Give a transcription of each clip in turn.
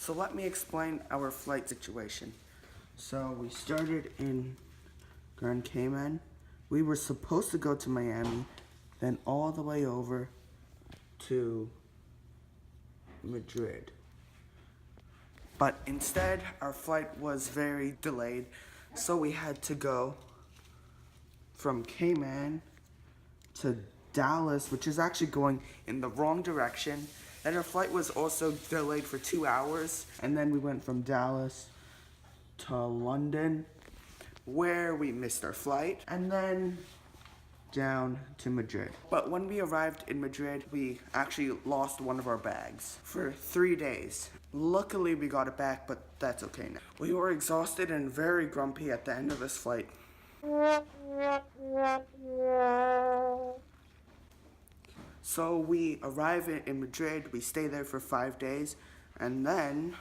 So let me explain our flight situation. So we started in Grand Cayman. We were supposed to go to Miami, then all the way over to Madrid. But instead, our flight was very delayed, so we had to go from Cayman to Dallas, which is actually going in the wrong direction. And our flight was also delayed for 2 hours. And then we went from Dallas to London, where we missed our flight, and then down to Madrid. But when we arrived in Madrid, we actually lost one of our bags for 3 days. Luckily, we got it back, but that's okay now. We were exhausted and very grumpy at the end of this flight. So we arrive in Madrid, we stay there for 5 days, and then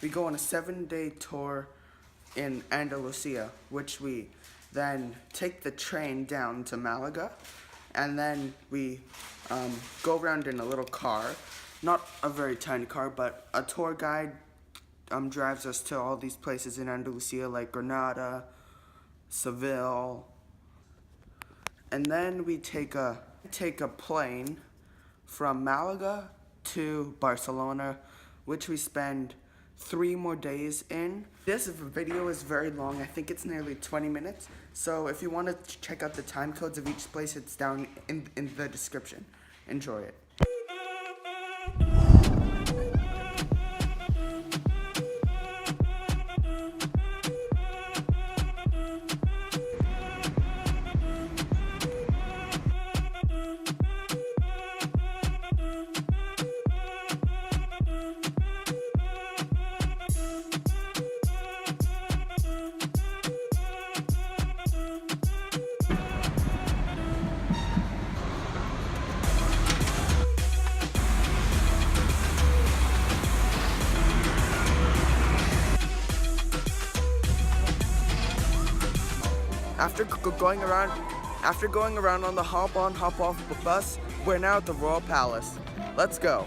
we go on a 7-day tour in Andalusia, which we then take the train down to Malaga, and then we go around in a little car, not a very tiny car, but a tour guide drives us to all these places in Andalusia like Granada, Seville, and then we take a plane from Malaga to Barcelona, which we spend 3 more days in. This video is very long. I think it's nearly 20 minutes. So if you want to check out the time codes of each place, it's down in the description. Enjoy it. After going around on the hop-on, hop-off bus, we're now at the Royal Palace. Let's go.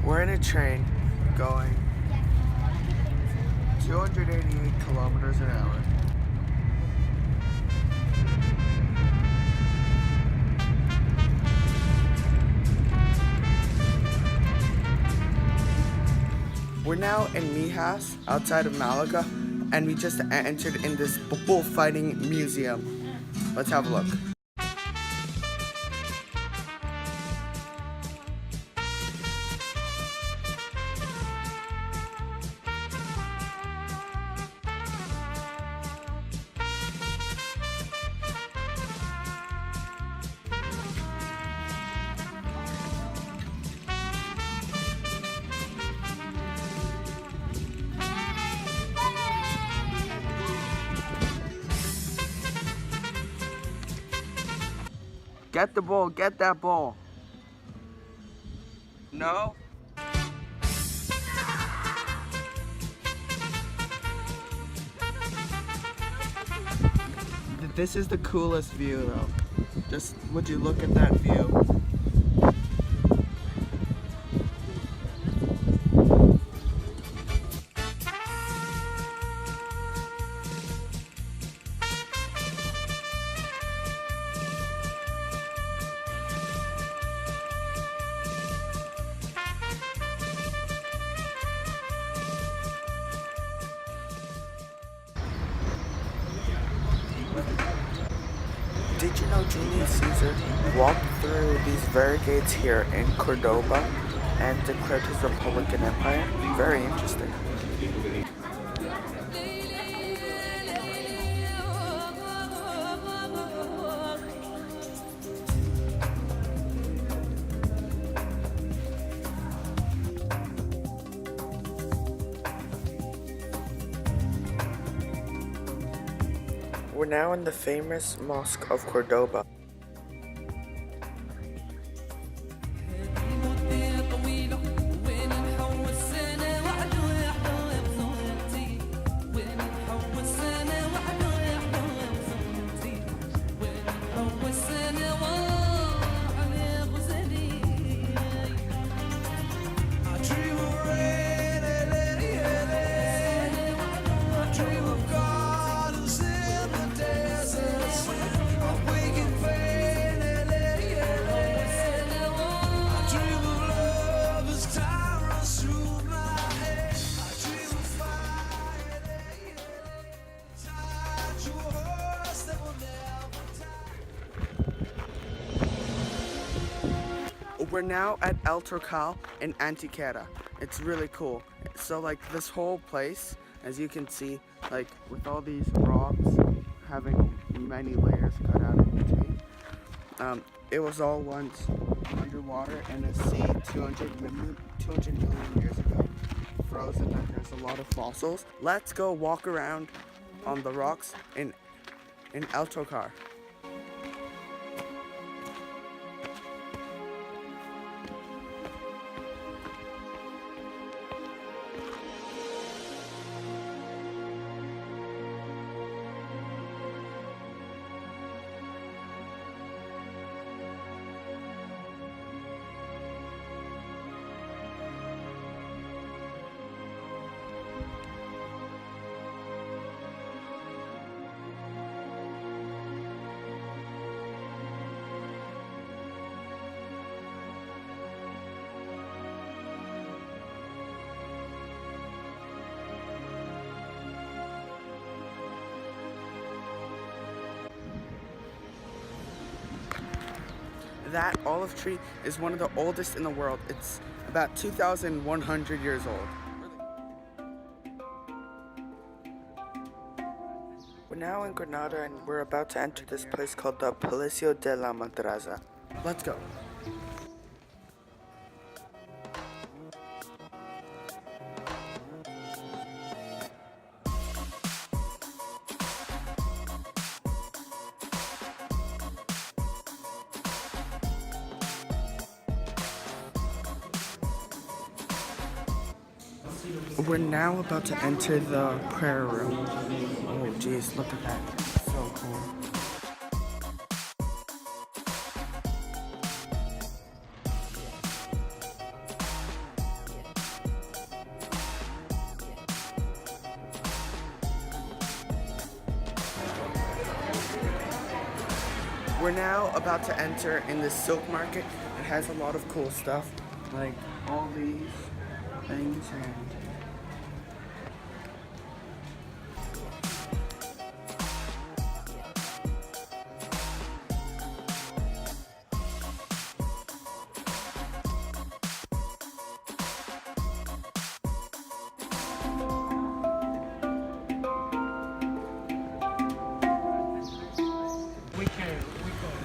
We're in a train going 288 kilometers an hour. We're now in Mijas, outside of Malaga, and we just entered in this bullfighting museum. Let's have a look. Get the ball, get that ball. No? This is the coolest view though. Just would you look at that view? how Julius Caesar walked through these variegates here in Cordoba and declared his Republican Empire. Very interesting. We're now in the famous Mosque of Cordoba. We're now at El Torcal in Antequera. It's really cool. So like this whole place, as you can see, like with all these rocks having many layers cut out in between, it was all once underwater in a sea 200 million years ago, frozen, and there's a lot of fossils. Let's go walk around on the rocks in El Torcal. That olive tree is one of the oldest in the world. It's about 2,100 years old. We're now in Granada and we're about to enter this place called the Palacio de la Madraza. Let's go. We're now about to enter the prayer room. Oh geez, look at that. So cool. We're now about to enter in the silk market. It has a lot of cool stuff, like all these things and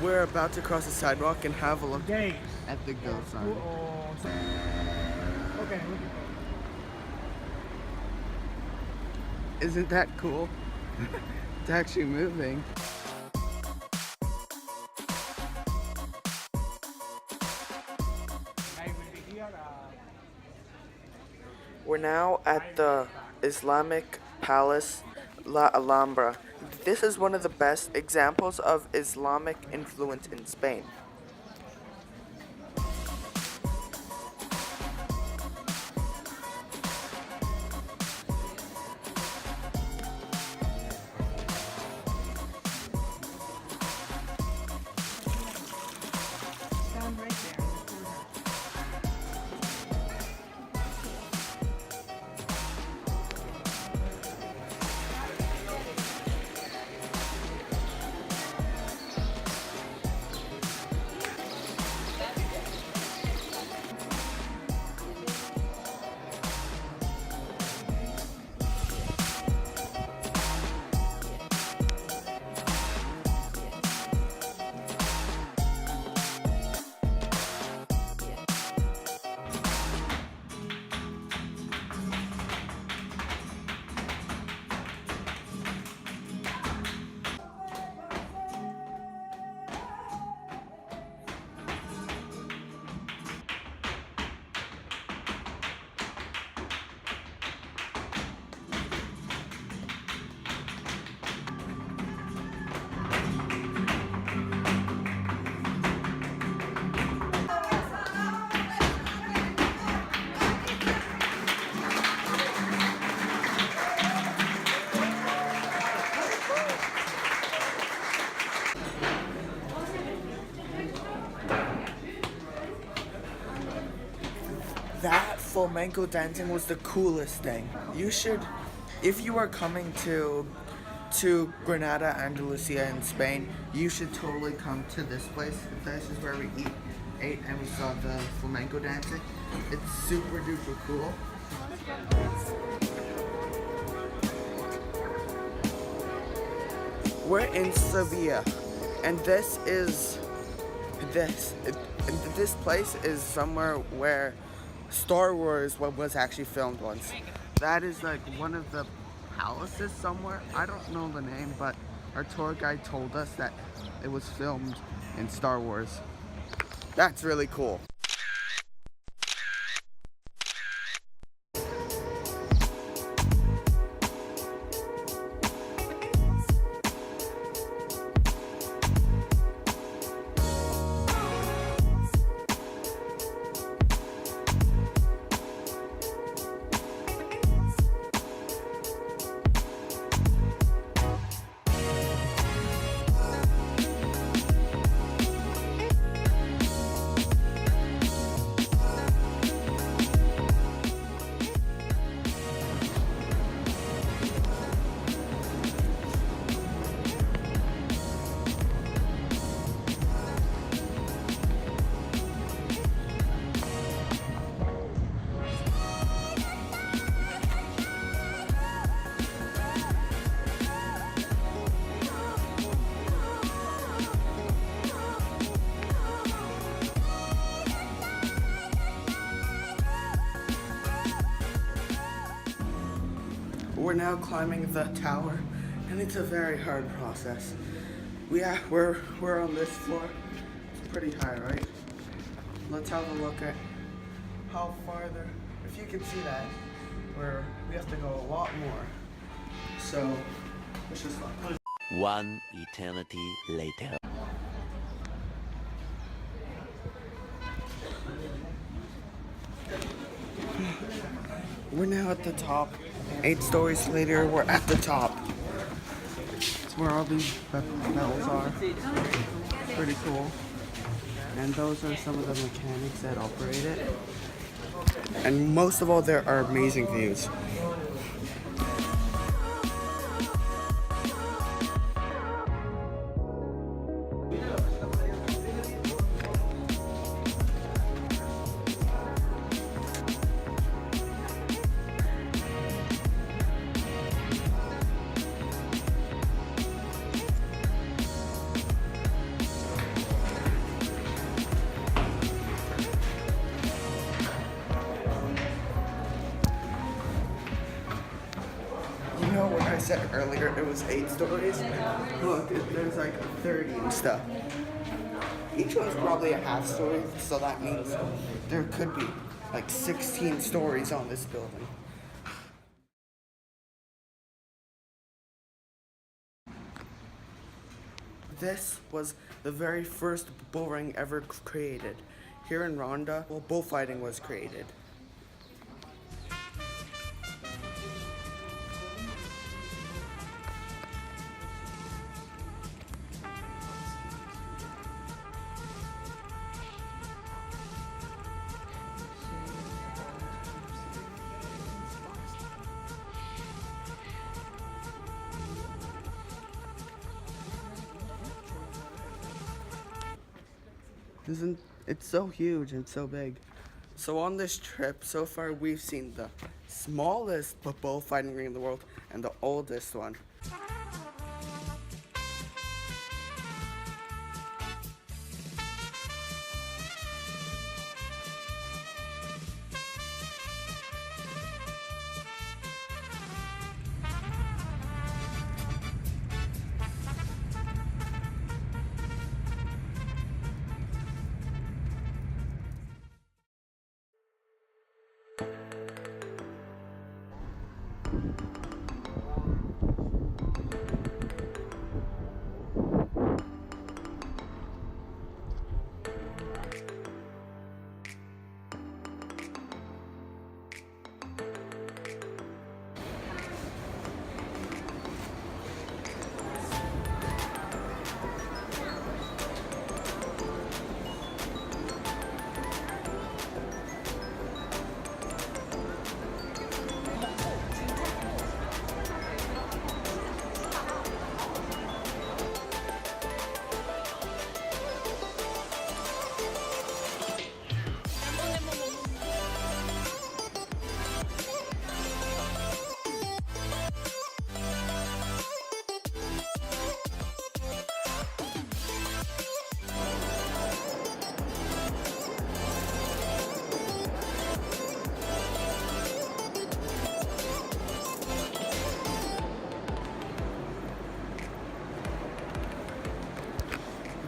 we're about to cross the sidewalk and have a look at the go sign. Isn't that cool? It's actually moving. We're now at the Islamic Palace La Alhambra. This is one of the best examples of Islamic influence in Spain. That flamenco dancing was the coolest thing. You should, if you are coming to Granada, Andalusia in Spain, you should totally come to this place. This is where we ate and we saw the flamenco dancing. It's super duper cool. We're in Seville, and this place is somewhere where Star Wars was actually filmed once. That is like one of the palaces somewhere. I don't know the name, but our tour guide told us that it was filmed in Star Wars. That's really cool. We're now climbing the tower, and it's a very hard process. We're on this floor. It's pretty high, right? Let's have a look at how farther. If you can see that, we have to go a lot more. So let's just look. One eternity later. We're now at the top. 8 stories later, we're at the top. It's where all these metals are. Pretty cool. And those are some of the mechanics that operate it. And most of all, there are amazing views. You know what I said earlier, it was 8 stories? Look, there's like 30 and stuff. Each one's probably a half story, so that means there could be like 16 stories on this building. This was the very first bull ring ever created. Here in Ronda, bullfighting was created. It's so huge and so big. So on this trip, so far we've seen the smallest bullfighting ring in the world and the oldest one.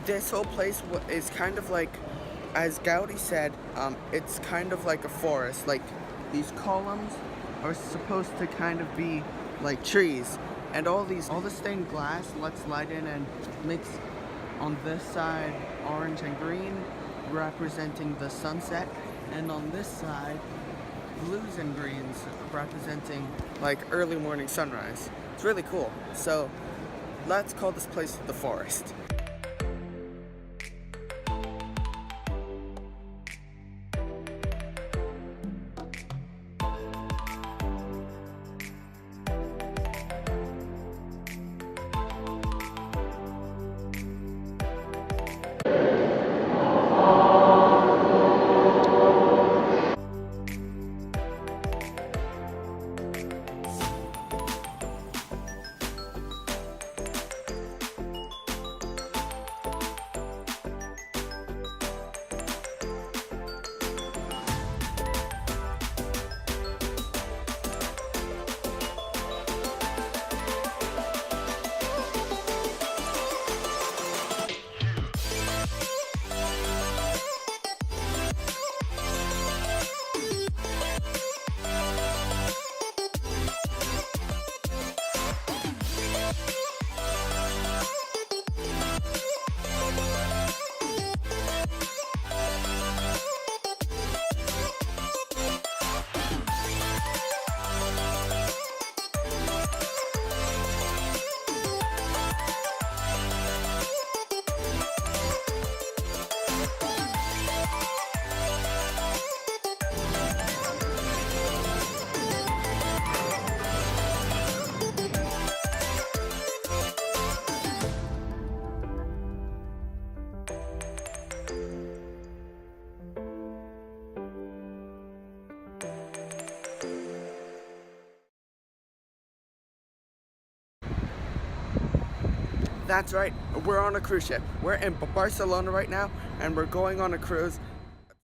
this whole place is kind of like, as Gaudi said, it's kind of like a forest. Like, these columns are supposed to kind of be like trees, and all the stained glass lets light in and makes on this side orange and green, representing the sunset, and on this side blues and greens representing like early morning sunrise. It's really cool. So let's call this place the forest. That's right, we're on a cruise ship. We're in Barcelona right now, and we're going on a cruise